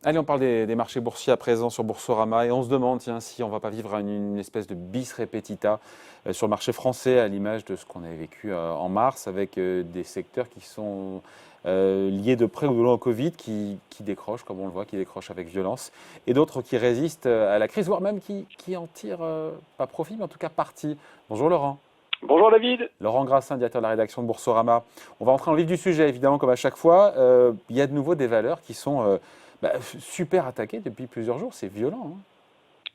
Allez, on parle des marchés boursiers à présent sur Boursorama et on se demande tiens, si on ne va pas vivre une espèce de bis repetita sur le marché français à l'image de ce qu'on avait vécu en mars avec des secteurs qui sont liés de près ou de loin au Covid, qui décrochent, comme on le voit, qui décrochent avec violence, et d'autres qui résistent à la crise, voire même qui en tirent pas profit, mais en tout cas parti. Bonjour Laurent. Bonjour David. Laurent Grassin, directeur de la rédaction de Boursorama. On va entrer dans le vif du sujet, évidemment, comme à chaque fois. Il y a de nouveau des valeurs qui sont super attaquées depuis plusieurs jours. C'est violent. Hein.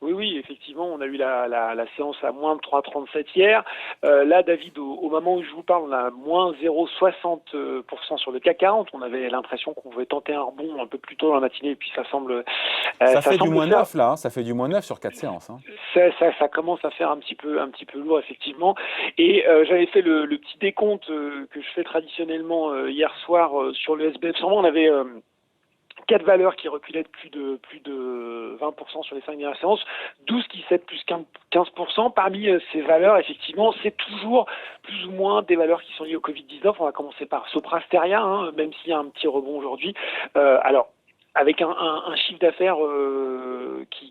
Oui, effectivement, on a eu la séance à moins de 3,37 hier. Là, David, au moment où je vous parle, on a moins 0,60% sur le CAC 40. On avait l'impression qu'on pouvait tenter un rebond un peu plus tôt dans la matinée, et puis ça semble... ça fait du moins 9 là, hein. Ça fait du moins 9 sur 4 séances. Hein. Ça commence à faire un petit peu lourd, effectivement. Et j'avais fait le petit décompte que je fais traditionnellement hier soir sur le SBF 100. On avait... 4 valeurs qui reculaient de plus de 20% sur les 5 dernières séances, 12 qui cèdent plus 15%. Parmi ces valeurs, effectivement, c'est toujours plus ou moins des valeurs qui sont liées au Covid-19. On va commencer par Sopra Steria, hein, même s'il y a un petit rebond aujourd'hui. Alors, avec un chiffre d'affaires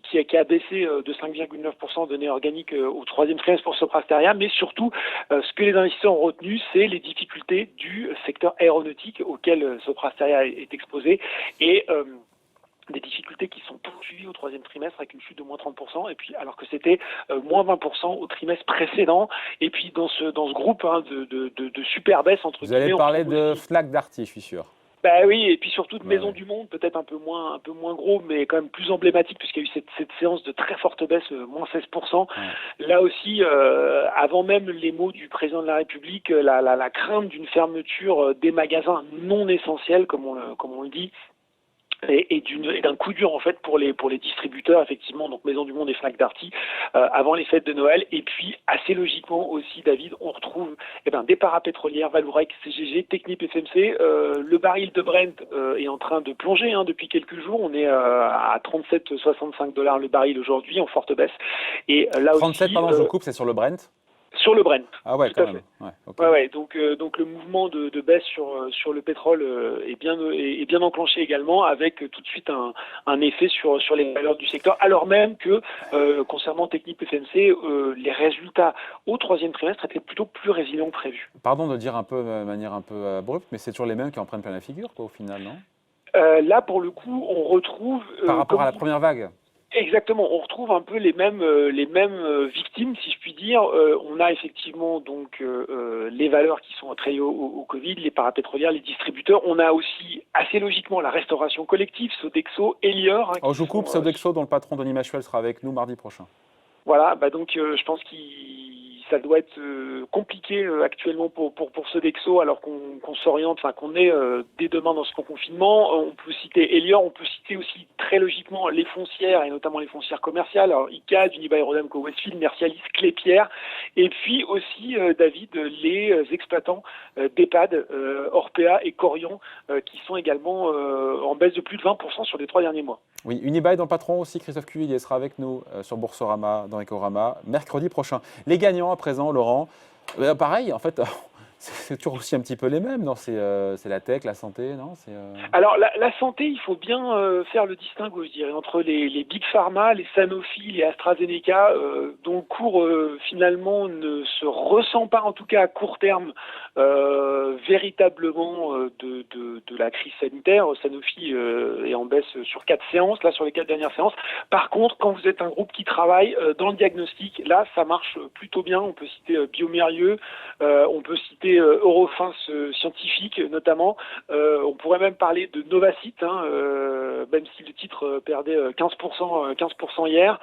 qui a baissé de 5,9% de données organiques au troisième trimestre pour Sopra Steria, mais surtout, ce que les investisseurs ont retenu, c'est les difficultés du secteur aéronautique auquel Sopra Steria est exposé, et des difficultés qui sont poursuivies au troisième trimestre avec une chute de moins 30%, et puis alors que c'était moins 20% au trimestre précédent. Et puis dans ce groupe de super baisse entre guillemets. Vous allez parler de Fnac Darty, je suis sûr. Bah oui, et puis surtout de Maison du Monde, peut-être un peu moins gros, mais quand même plus emblématique, puisqu'il y a eu cette séance de très forte baisse, moins 16%. Là aussi, avant même les mots du président de la République, la crainte d'une fermeture des magasins non essentiels, comme on le dit, et d'un coup dur en fait pour les distributeurs, effectivement, donc Maison du Monde et Fnac Darty, avant les fêtes de Noël. Et puis assez logiquement aussi, David, on retrouve des parapétrolières, Vallourec, CGG, Technip FMC. Le baril de Brent est en train de plonger depuis quelques jours. On est à 37,65 $ le baril aujourd'hui, en forte baisse. Et là 37, aussi, pardon, je coupe, c'est sur le Brent. Sur le Brent. Ah ouais, tout quand même. Ouais, okay. ouais, donc le mouvement de baisse sur le pétrole est bien enclenché également, avec tout de suite un effet sur les valeurs du secteur, alors même que concernant Technip FMC, les résultats au troisième trimestre étaient plutôt plus résilients que prévu. Pardon de dire de manière un peu abrupte, mais c'est toujours les mêmes qui en prennent plein la figure, quoi, au final, non? Là, pour le coup, on retrouve... Par rapport à la première vague. Exactement, on retrouve un peu les mêmes victimes, si je puis dire. On a effectivement donc les valeurs qui sont très liées au Covid, les parapétrolières, les distributeurs. On a aussi assez logiquement la restauration collective, Sodexo, Elior. Je vous coupe, Sodexo, dont le patron Denis Machuel sera avec nous mardi prochain. Voilà, donc je pense ça doit être compliqué actuellement pour Sodexo, alors qu'on s'oriente, enfin qu'on est dès demain dans ce confinement. On peut citer Elior, on peut citer aussi très logiquement les foncières, et notamment les foncières commerciales, alors ICA, Unibail Rodamco Westfield, Mercialis, Clépierre, et puis aussi, David, les exploitants d'EHPAD, Orpea et Corian, qui sont également en baisse de plus de 20% sur les 3 derniers mois. Oui, Unibail dans le patron aussi, Christophe Cuvillier sera avec nous sur Boursorama, dans Ecorama, mercredi prochain. Les gagnants à présent, Laurent, pareil, en fait, c'est toujours aussi un petit peu les mêmes, non? C'est la tech, la santé, non? Alors la santé, il faut bien faire le distinguo, je dirais, entre les Big Pharma, les Sanofi, les AstraZeneca, dont le cours finalement ne se ressent pas, en tout cas à court terme, véritablement de la crise sanitaire. Sanofi est en baisse sur 4 séances, là sur les 4 dernières séances. Par contre, quand vous êtes un groupe qui travaille dans le diagnostic, là ça marche plutôt bien. On peut citer Biomérieux, on peut citer Eurofins Scientifique notamment. On pourrait même parler de Novacite, même si le titre perdait 15% hier,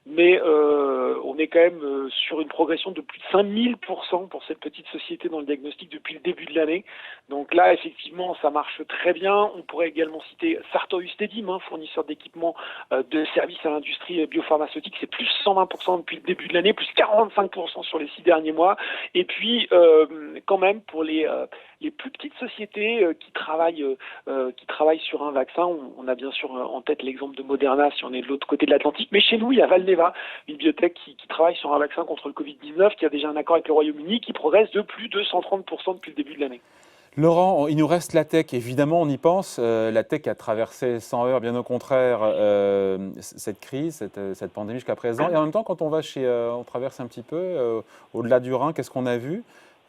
mais on est quand même sur une progression de plus de 5000% pour cette petite société dans le diagnostic depuis le début de l'année. Donc là, effectivement, ça marche très bien. On pourrait également citer Sartorius Stedim, fournisseur d'équipements de services à l'industrie biopharmaceutique. C'est plus 120% depuis le début de l'année, plus 45% sur les 6 derniers mois. Et puis, quand même, pour les plus petites sociétés qui travaillent sur un vaccin. On a bien sûr en tête l'exemple de Moderna si on est de l'autre côté de l'Atlantique, mais chez nous, il y a Valneva, une biotech qui travaille sur un vaccin contre le Covid-19, qui a déjà un accord avec le Royaume-Uni, qui progresse de plus de 130% depuis le début de l'année. Laurent, il nous reste la tech, évidemment, on y pense. La tech a traversé sans heurts, bien au contraire, cette crise, cette pandémie jusqu'à présent. Et en même temps, quand on va on traverse un petit peu, au-delà du Rhin, qu'est-ce qu'on a vu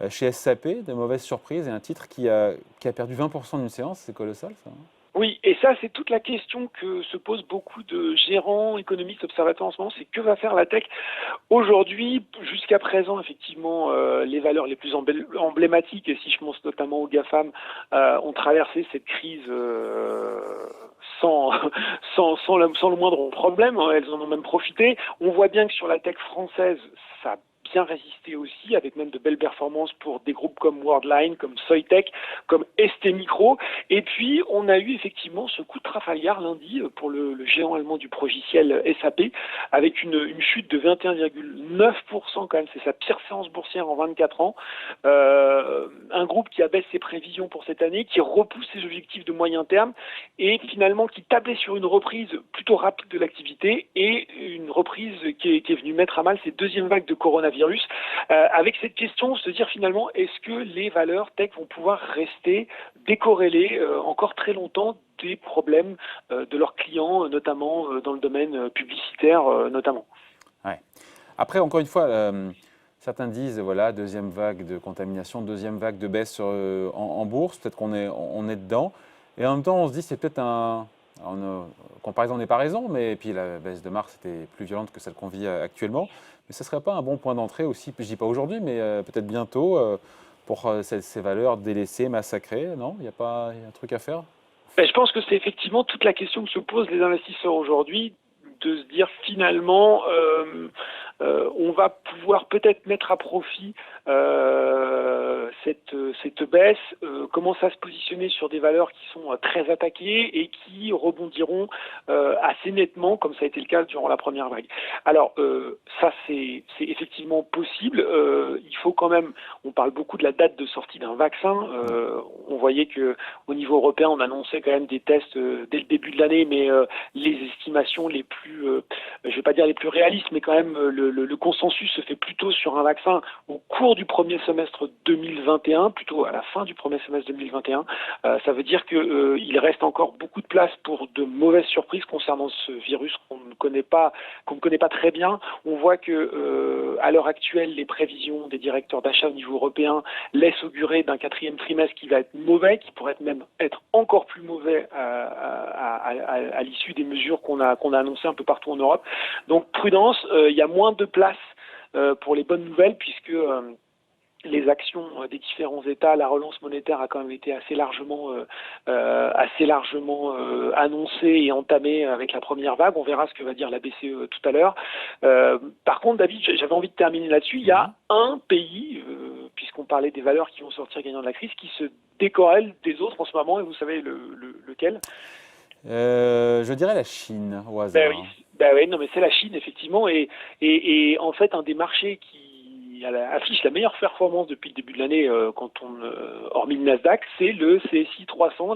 chez SAP? De mauvaises surprises et un titre qui a perdu 20% d'une séance, c'est colossal ça. Oui, et ça, c'est toute la question que se posent beaucoup de gérants, économistes, observateurs en ce moment, c'est que va faire la tech aujourd'hui. Jusqu'à présent, effectivement, les valeurs les plus emblématiques, et si je pense notamment aux GAFAM, ont traversé cette crise sans le moindre problème. Elles en ont même profité. On voit bien que sur la tech française, ça bien résisté aussi, avec même de belles performances pour des groupes comme Worldline, comme Soitec, comme ST Micro. Et puis, on a eu effectivement ce coup de Trafalgar lundi pour le géant allemand du progiciel SAP, avec une chute de 21,9% quand même. C'est sa pire séance boursière en 24 ans. Un groupe qui abaisse ses prévisions pour cette année, qui repousse ses objectifs de moyen terme et finalement qui tablait sur une reprise plutôt rapide de l'activité et une reprise qui est venue mettre à mal cette deuxième vague de coronavirus. Avec cette question, se dire finalement, est-ce que les valeurs tech vont pouvoir rester décorrélées encore très longtemps des problèmes de leurs clients, notamment dans le domaine publicitaire notamment. Ouais. Après, encore une fois, certains disent, voilà, deuxième vague de contamination, deuxième vague de baisse en bourse, peut-être qu'on est dedans. Et en même temps, on se dit, c'est peut-être comparaison n'est pas raison, mais puis la baisse de mars était plus violente que celle qu'on vit actuellement. Mais ce ne serait pas un bon point d'entrée aussi, je ne dis pas aujourd'hui, mais peut-être bientôt, pour ces valeurs délaissées, massacrées, non? Il y a un truc à faire? Je pense que c'est effectivement toute la question que se posent les investisseurs aujourd'hui, de se dire finalement, on va pouvoir peut-être mettre à profit cette baisse, commencer à se positionner sur des valeurs qui sont très attaquées et qui rebondiront assez nettement, comme ça a été le cas durant la première vague. Alors, ça c'est effectivement possible. Il faut quand même, on parle beaucoup de la date de sortie d'un vaccin. On voyait que au niveau européen, on annonçait quand même des tests dès le début de l'année, mais les estimations les plus, je vais pas dire les plus réalistes, mais quand même le consensus se fait plutôt sur un vaccin au cours du premier semestre 2021, plutôt à la fin du premier semestre 2021. Ça veut dire que il reste encore beaucoup de place pour de mauvaises surprises concernant ce virus qu'on ne connaît pas très bien. On voit que à l'heure actuelle, les prévisions des directeurs d'achat au niveau européen laissent augurer d'un quatrième trimestre qui va être mauvais, qui pourrait même être encore plus mauvais à l'issue des mesures qu'on a annoncées un peu partout en Europe. Donc prudence, il y a moins de place pour les bonnes nouvelles puisque les actions des différents États, la relance monétaire a quand même été assez largement annoncée et entamée avec la première vague. On verra ce que va dire la BCE tout à l'heure. Par contre, David, j'avais envie de terminer là-dessus. Il y a un pays, puisqu'on parlait des valeurs qui vont sortir gagnant de la crise, qui se décorrèle des autres en ce moment, et vous savez lequel? Je dirais la Chine, au hasard. Ben oui, non, mais c'est la Chine, effectivement, et en fait, un des marchés qui affiche la meilleure performance depuis le début de l'année, hormis le Nasdaq, c'est le CSI 300,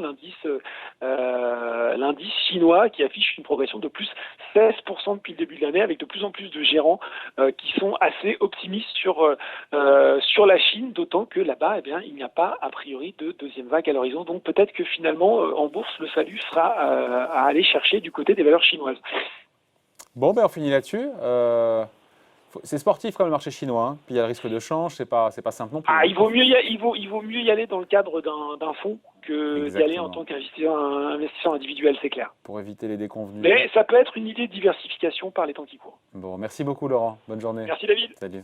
l'indice chinois, qui affiche une progression de plus 16% depuis le début de l'année, avec de plus en plus de gérants qui sont assez optimistes sur la Chine, d'autant que là-bas, eh bien, il n'y a pas a priori de deuxième vague à l'horizon. Donc peut-être que finalement, en bourse, le salut sera à aller chercher du côté des valeurs chinoises. Bon, ben on finit là-dessus. C'est sportif comme le marché chinois, hein. Puis il y a le risque de change, c'est pas simple non plus. Il vaut mieux y aller dans le cadre d'un fonds que d'y aller en tant qu'investisseur individuel, c'est clair. Pour éviter les déconvenus. Mais ça peut être une idée de diversification par les temps qui courent. Bon, merci beaucoup Laurent, bonne journée. Merci David. Salut.